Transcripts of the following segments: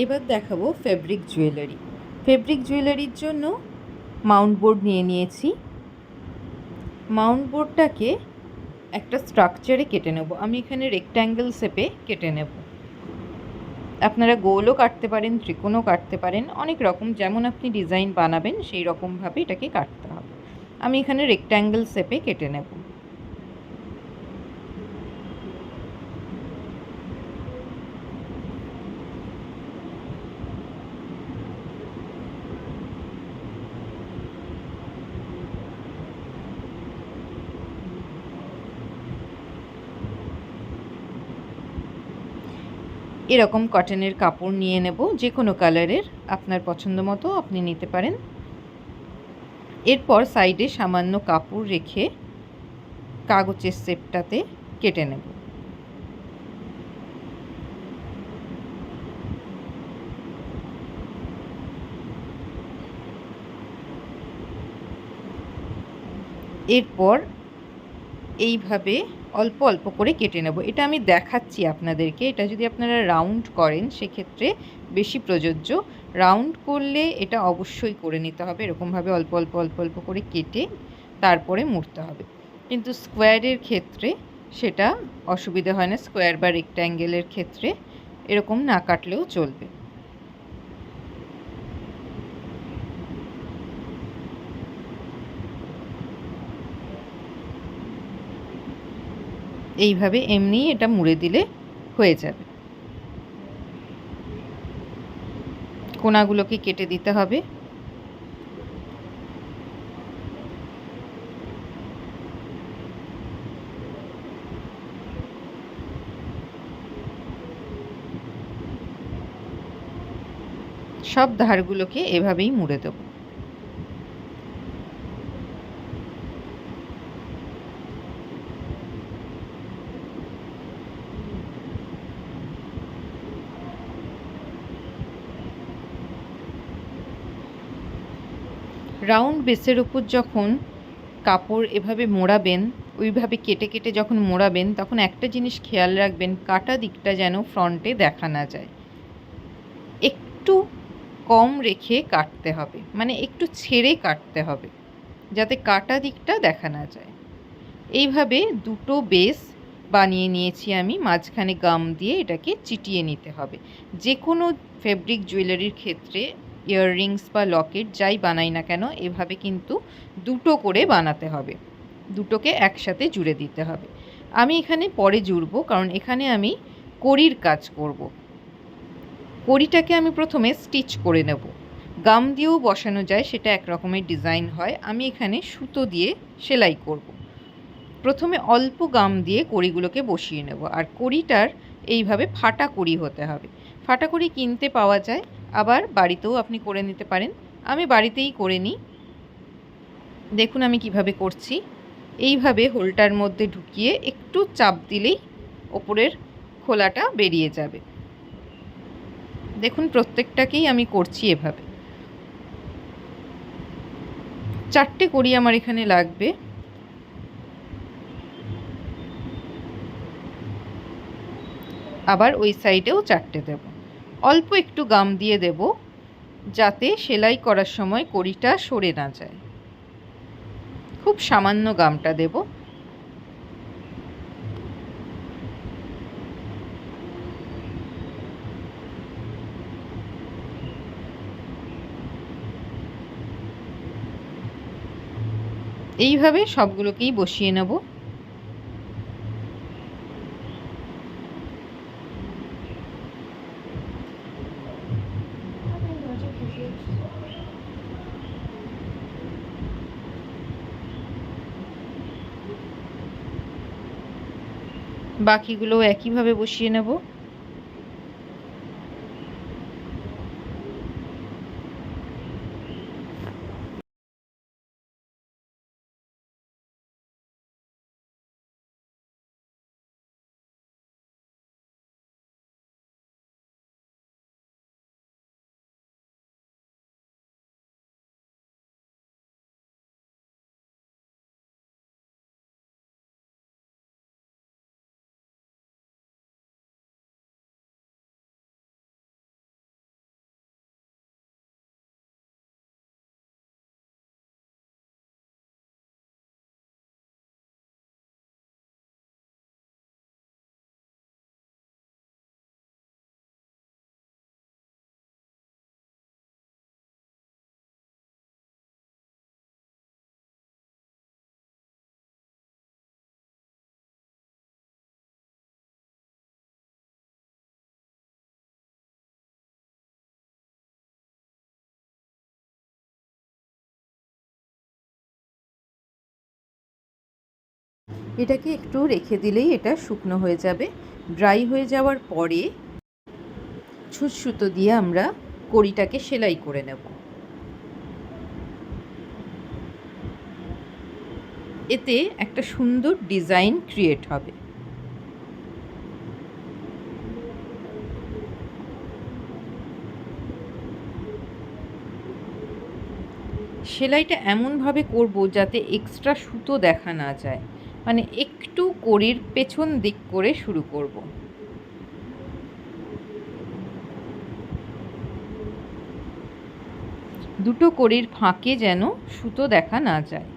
এবার দেখাবো fabric jewellery. Fabric জুয়েলারির জন্য মাউন্ট বোর্ড নিয়ে নিয়েছি। মাউন্ট বোর্ডটাকে একটা স্ট্রাকচারে কেটে নেব। আমি এখানে রেক্ট্যাঙ্গেল শেপে কেটে নেব। আপনারা গোলও কাটতে পারেন, ত্রিকোণও কাটতে পারেন, অনেক রকম যেমন আপনি ডিজাইন বানাবেন সেই রকমভাবে এটাকে কাটতে হবে। আমি এখানে রেক্ট্যাঙ্গেল শেপে কেটে নেব। এরকম কটনের কাপড় নিয়ে নেব, যে কোনো কালারের আপনার পছন্দ মতো আপনি নিতে পারেন। এরপর সাইডে সামান্য কাপড় রেখে কাগজের শেপটাতে কেটে নেব। এরপর এইভাবে অল্প অল্প করে কেটে নেব। এটা আমি দেখাচ্ছি আপনাদেরকে। এটা যদি আপনারা রাউন্ড করেন সেক্ষেত্রে বেশি প্রযোজ্য। রাউন্ড করলে এটা অবশ্যই করে নিতে হবে এরকমভাবে অল্প অল্প অল্প অল্প করে কেটে তারপরে মুড়তে হবে। কিন্তু স্কোয়ারের ক্ষেত্রে সেটা অসুবিধা হয় না। স্কোয়ার বা রেক্ট্যাঙ্গেলের ক্ষেত্রে এরকম না কাটলেও চলবে। এইভাবে এমনিই এটা মুড়ে দিলে হয়ে যাবে। কোণাগুলোকে কেটে দিতে হবে। সব ধারগুলোকে এভাবেই মুড়ে দেব। রাউন্ড বেসের উপর যখন কাপড় এভাবে মোড়াবেন, ওইভাবে কেটে কেটে যখন মোড়াবেন তখন একটা জিনিস খেয়াল রাখবেন, কাটা দিকটা যেন ফ্রন্টে দেখা না যায়। একটু কম রেখে কাটতে হবে, মানে একটু ছেড়ে কাটতে হবে যাতে কাটা দিকটা দেখা না যায়। এইভাবে দুটো বেস বানিয়ে নিয়েছি আমি। মাঝখানে গাম দিয়ে এটাকে চিটিয়ে নিতে হবে। যে কোনো ফেব্রিক জুয়েলারির ক্ষেত্রে ইয়াররিংস বা লকেট যাই বানাই না কেন এভাবে কিন্তু দুটো করে বানাতে হবে, দুটোকে একসাথে জুড়ে দিতে হবে। আমি এখানে পরে জুড়ব কারণ এখানে আমি কড়ির কাজ করব। কড়িটাকে আমি প্রথমে স্টিচ করে নেব। গাম দিয়েও বসানো যায়, সেটা এক রকমের ডিজাইন হয়। আমি এখানে সুতো দিয়ে সেলাই করব। প্রথমে অল্প গাম দিয়ে কড়িগুলোকে বসিয়ে নেব। আর কড়িটার এইভাবে ফাটা কড়ি হতে হবে। ফাটা কড়ি কিনতে পাওয়া যায়, আবার বাড়িতেও আপনি করে নিতে পারেন। আমি বাড়িতেই করে নিই। দেখুন আমি কিভাবে করছি। এইভাবে হোলটার মধ্যে ঢুকিয়ে একটু চাপ দিলেই ওপরের খোলাটা বেরিয়ে যাবে। দেখুন প্রত্যেকটাকেই আমি করছি এভাবে। 4টে কড়ি আমার এখানে লাগবে। আবার ওই সাইডেও 4টে দেব। অল্প একটু গাম দিয়ে দেব যাতে সেলাই করার সময় কড়িটা সরে না যায়। খুব সামান্য গামটা দেব। এইভাবে সবগুলোকেই বসিয়ে নেব। বাকিগুলো একইভাবে বসিয়ে নেব। এটাকে একটু রেখে দিলেই এটা শুকনো হয়ে যাবে। ড্রাই হয়ে যাওয়ার পরে ছুঁচ সুতো দিয়ে আমরা কড়িটাকে সেলাই করে নেব। এতে একটা সুন্দর ডিজাইন ক্রিয়েট হবে। সেলাইটা এমনভাবে করব যাতে এক্সট্রা সুতো দেখা না যায়, মানে একটু কড়ির পেছন দিক করে শুরু করব। দুটো কড়ির ফাঁকে যেন সুতো দেখা না যায়।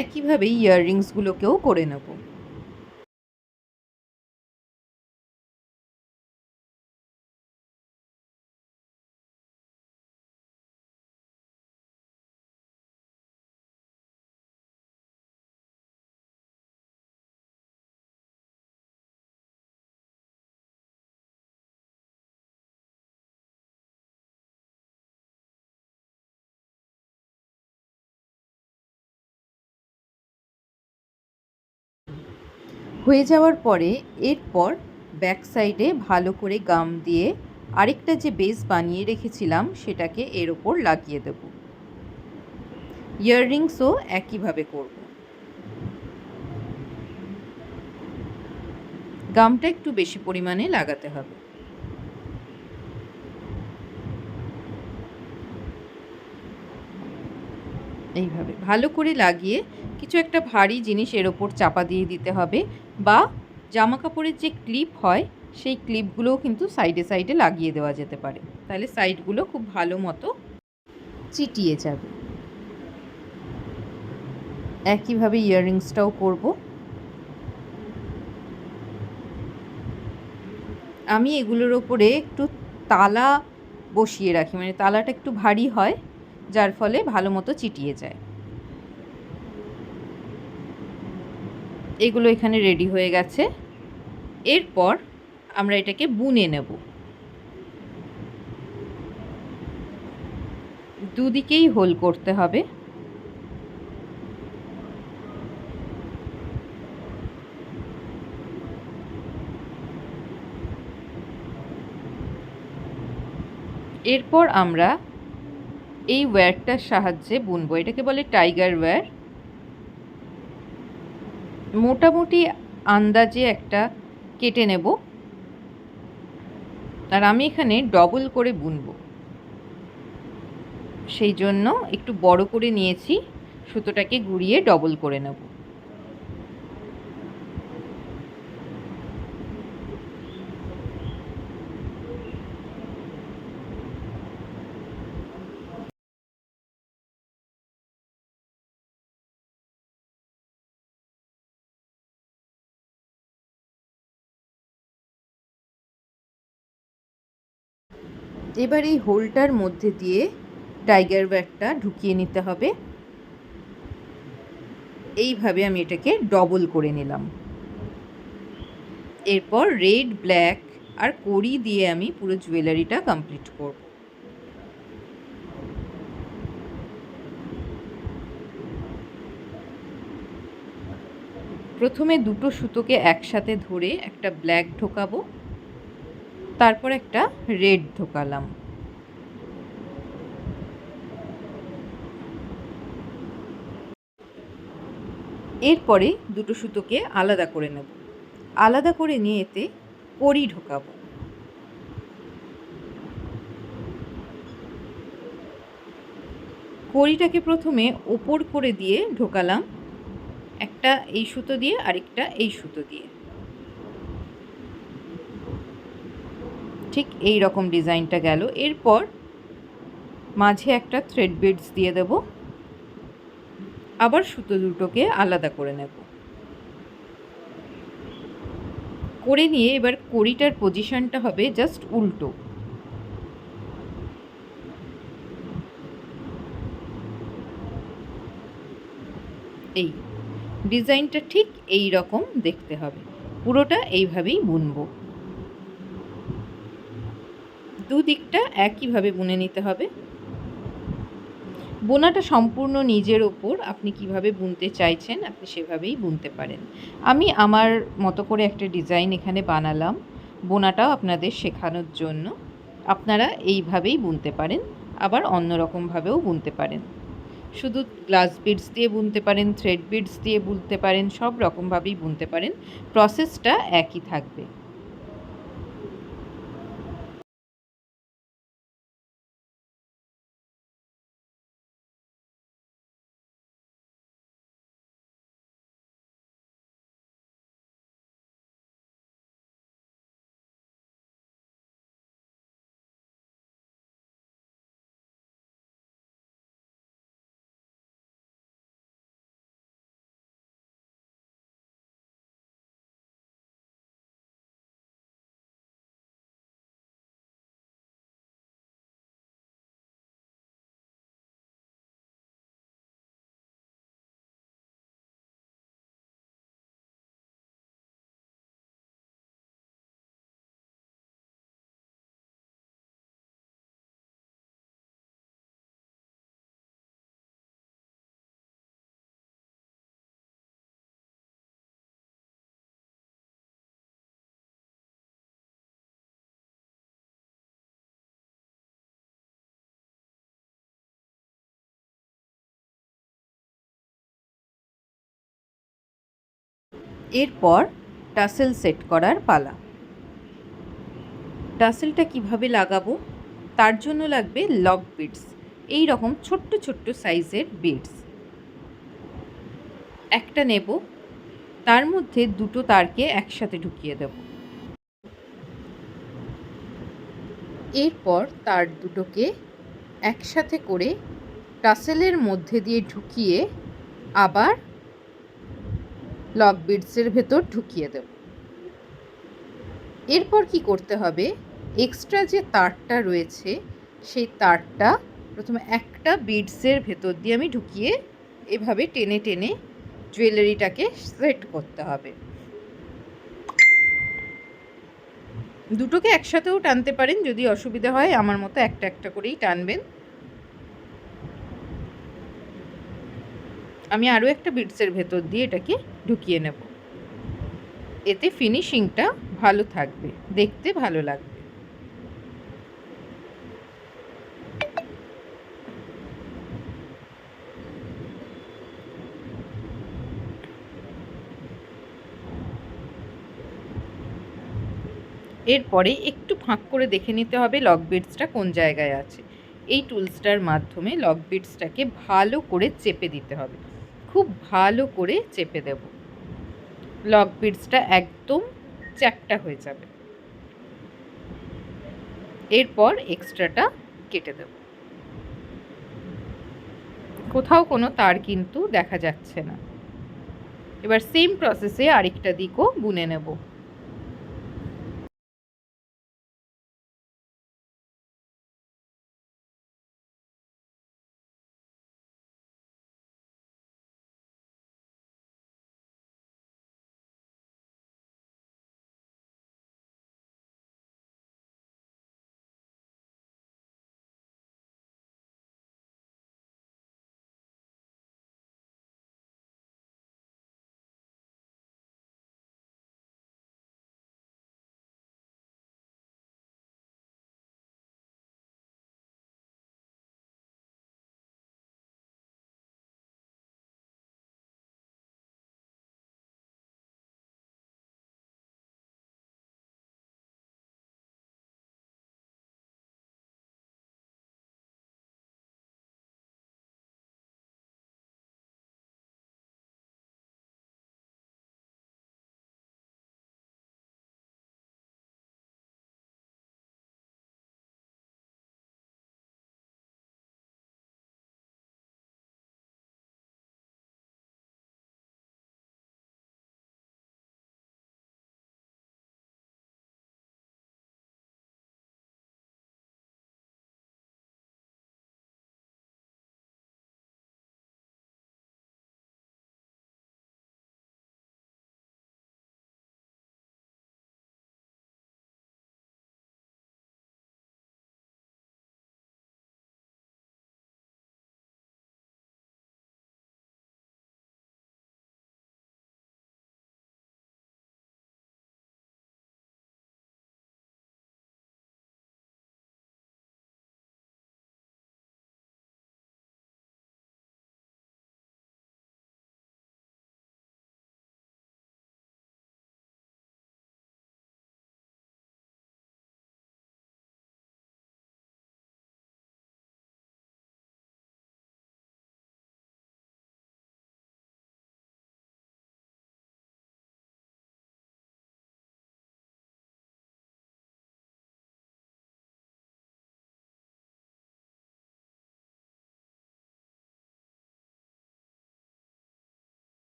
একইভাবে ইয়াররিংসগুলোকেও করে নেব। হয়ে যাওয়ার পরে এরপর ব্যাক সাইডে ভালো করে গাম দিয়ে আরেকটা যে বেস বানিয়ে রেখেছিলাম সেটাকে এর ওপর লাগিয়ে দেব। ইয়াররিংসও একইভাবে করব। গামটা একটু বেশি পরিমাণে লাগাতে হবে। এইভাবে ভালো করে লাগিয়ে কিছু একটা ভারী জিনিস এর ওপর চাপা দিয়ে দিতে হবে, বা জামা কাপড়ের যে ক্লিপ হয় সেই ক্লিপগুলোও কিন্তু সাইডে সাইডে লাগিয়ে দেওয়া যেতে পারে, তাহলে সাইডগুলো খুব ভালো মতো চিটিয়ে যাবে। একইভাবে ইয়াররিংসটাও করব। আমি এগুলোর ওপরে একটু তালা বসিয়ে রাখি, মানে তালাটা একটু ভারী হয় যার ফলে ভালো মতো চিটিয়ে যায়। এগুলো এখানে রেডি হয়ে গেছে। এরপর আমরা এটাকে বুনে নেব। দুদিকেই হোল করতে হবে। এরপর আমরা এই ওয়্যারটার সাহায্যে বুনবো। এটাকে বলে টাইগার ওয়্যার। মোটামুটি আন্দাজে একটা কেটে নেব, আর আমি এখানে ডবল করে বুনবো, সেই জন্য একটু বড় করে নিয়েছি, সুতোটাকে ঘুরিয়ে ডবল করে নেব। এবার এই হোলটার মধ্যে দিয়ে টাইগার ওয়্যারটা ঢুকিয়ে নিতে হবে। এইভাবে আমি এটাকে ডবল করে নিলাম। এরপর রেড, ব্ল্যাক আর কড়ি দিয়ে আমি পুরো জুয়েলারিটা কমপ্লিট করব। প্রথমে দুটো সুতোকে একসাথে ধরে একটা ব্ল্যাক ঢোকাবো, তারপর একটা রেড ঢোকালাম। এরপরে দুটো সুতোকে আলাদা করে নেব, আলাদা করে নিয়ে এতে কড়ি ঢোকাবো। কড়িটাকে প্রথমে ওপর করে দিয়ে ঢোকালাম, একটা এই সুতো দিয়ে আরেকটা এই সুতো দিয়ে, ঠিক এই রকম ডিজাইনটা গেল। এরপর মাঝে একটা থ্রেড বিডস দিয়ে দেব, আবার সুতো দুটোকে আলাদা করে নেব। করে নিয়ে এবার কড়িটার পজিশনটা হবে জাস্ট উল্টো। এই ডিজাইনটা ঠিক এই রকম দেখতে হবে, পুরোটা এইভাবেই বুনবো। দুদিকটা একইভাবে বুনে নিতে হবে। বোনাটা সম্পূর্ণ নিজের ওপর, আপনি কিভাবে বুনতে চাইছেন আপনি সেভাবেই বুনতে পারেন। আমি আমার মতো করে একটা ডিজাইন এখানে বানালাম, বোনাটাও আপনাদের শেখানোর জন্য। আপনারা এইভাবেই বুনতে পারেন, আবার অন্য রকমভাবেও বুনতে পারেন। শুধু গ্লাস বিডস দিয়ে বুনতে পারেন, থ্রেড বিডস দিয়ে বুনতে পারেন, সব রকমভাবেই বুনতে পারেন, প্রসেসটা একই থাকবে। এরপর টাসেল সেট করার পালা। টাসেলটা কিভাবে লাগাবো তার জন্য লাগবে লক বিডস, এই রকম ছোট্ট ছোট্ট সাইজের বিডস একটা নেব, তার মধ্যে দুটো তারকে একসাথে ঢুকিয়ে দেব। এরপর তার দুটোকে একসাথে করে টাসেলের মধ্যে দিয়ে ঢুকিয়ে আবার লক বিডসের ভেতর ঢুকিয়ে দেব। এরপর কি করতে হবে, এক্সট্রা যে তারটা রয়েছে সেই তারটা প্রথমে একটা বিডসের ভেতর দিয়ে আমি ঢুকিয়ে এভাবে টেনে টেনে জুয়েলারিটাকে সেট করতে হবে। দুটোকে একসাথেও টানতে পারেন যদি অসুবিধা হয়, আমার মতো একটা একটা করেই টানবেন। আমি আরও একটা বিডসের ভেতর দিয়ে এটাকে ঢুকিয়ে নেব, এতে ফিনিশিংটা ভালো থাকবে, দেখতে ভালো লাগবে। এরপরে একটু ফাঁক করে দেখে নিতে হবে লক বিটসটা কোন জায়গায় আছে। এই টুলসটার মাধ্যমে লক বিটসটাকে ভালো করে চেপে দিতে হবে, খুব ভালো করে চেপে দেব। লক বিটসটা একদম চ্যাপ্টা হয়ে যাবে। এরপর এক্সট্রাটা কেটে দেব। কোথাও কোনো তার কিন্তু দেখা যাচ্ছে না। এবার সেম প্রসেসে আরেকটা দিকও বুনে নেব।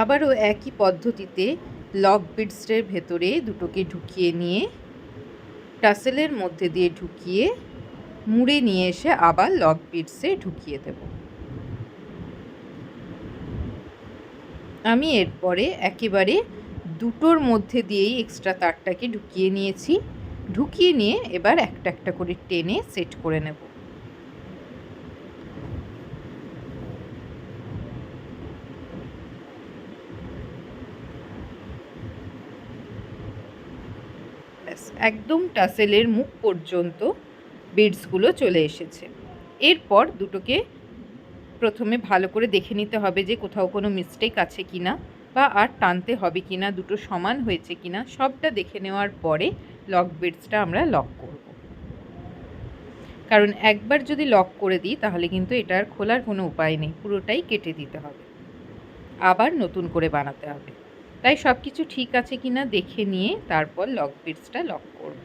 আবারও একই পদ্ধতিতে লক বিটসের ভেতরে দুটোকে ঢুকিয়ে নিয়ে টাসেলের মধ্যে দিয়ে ঢুকিয়ে মুড়ে নিয়ে এসে আবার লক বিটসে ঢুকিয়ে দেব। আমি এরপরে একেবারে দুটোর মধ্যে দিয়েই এক্সট্রা তারটাকে ঢুকিয়ে নিয়েছি। ঢুকিয়ে নিয়ে এবার একটা একটা করে টেনে সেট করে নেব। একদম টাসেলের মুখ পর্যন্ত বিডসগুলো চলে এসেছে। এরপর দুটোকে প্রথমে ভালো করে দেখে নিতে হবে যে কোথাও কোনো মিস্টেক আছে কি না, বা আর টানতে হবে কি না, দুটো সমান হয়েছে কি না, সবটা দেখে নেওয়ার পরে লক বিডসটা আমরা লক করব। কারণ একবার যদি লক করে দিই তাহলে কিন্তু এটা আর খোলার কোনো উপায় নেই, পুরোটাই কেটে দিতে হবে, আবার নতুন করে বানাতে হবে। তাই সব কিছু ঠিক আছে কি না দেখে নিয়ে তারপর লক বিটসটা লক করব।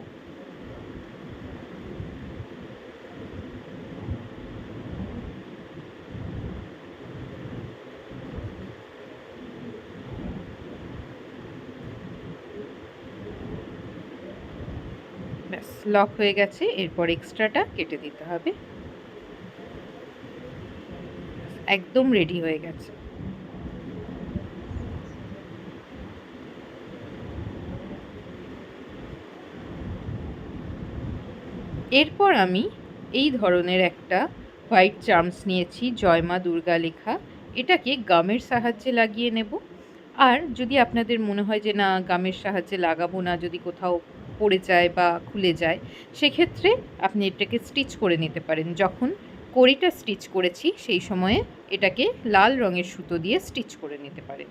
ব্যাস লক হয়ে গেছে। এরপর এক্সট্রাটা কেটে দিতে হবে। একদম রেডি হয়ে গেছে। এরপর আমি এই ধরনের একটা হোয়াইট চার্মস নিয়েছি, জয় মা দুর্গা লেখা। এটাকে গামের সাহায্যে লাগিয়ে নেব। আর যদি আপনাদের মনে হয় যে না গামের সাহায্যে লাগাবো না, যদি কোথাও পড়ে যায় বা খুলে যায়, সেক্ষেত্রে আপনি এটাকে স্টিচ করে নিতে পারেন। যখন কড়িটা স্টিচ করেছি সেই সময়ে এটাকে লাল রঙের সুতো দিয়ে স্টিচ করে নিতে পারেন।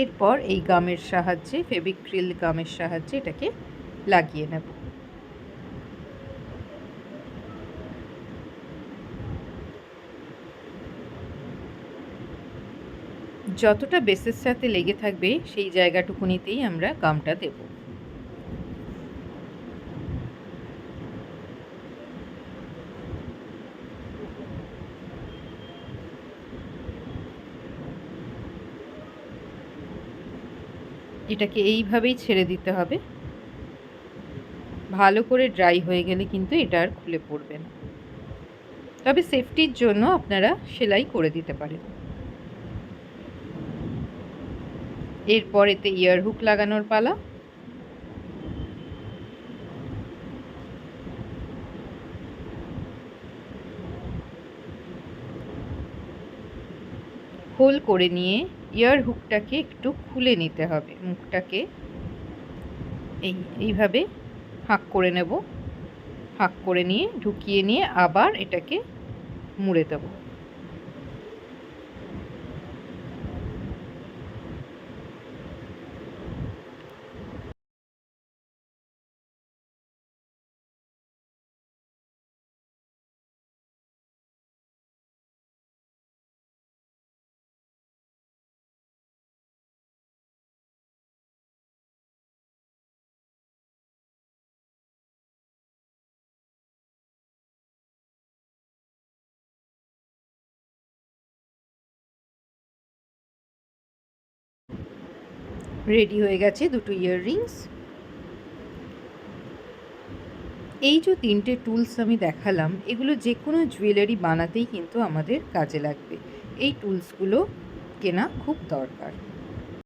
এরপর এই গামের সাহায্যে, ফেভিক্রিল গামের সাহায্যে এটাকে লাগিয়ে নেব। যতটা বেসের সাথে লেগে থাকবে সেই জায়গাটুকুনিতেই আমরা গামটা দেব। এটাকে এইভাবেই ছেড়ে দিতে হবে। ভালো করে ড্রাই হয়ে গেলে কিন্তু এটা আর খুলে পড়বে না। তবে সেফটির জন্য আপনারা সেলাই করে দিতে পারেন। এরপর এতে ইয়ার হুক লাগানোর পালা। হোল করে নিয়ে ইয়ার হুকটাকে একটু খুলে নিতে হবে। মুখটাকে এইভাবে ফাঁক করে নেব। ফাঁক করে নিয়ে ঢুকিয়ে নিয়ে আবার এটাকে মুড়ে দেব। রেডি হয়ে গেছে দুটো ইয়াররিংস। এই যে তিনটে টুলস আমি দেখালাম, এগুলো যে কোনো জুয়েলারি বানাতেই কিন্তু আমাদের কাজে লাগবে। এই টুলসগুলো কেনা খুব দরকার।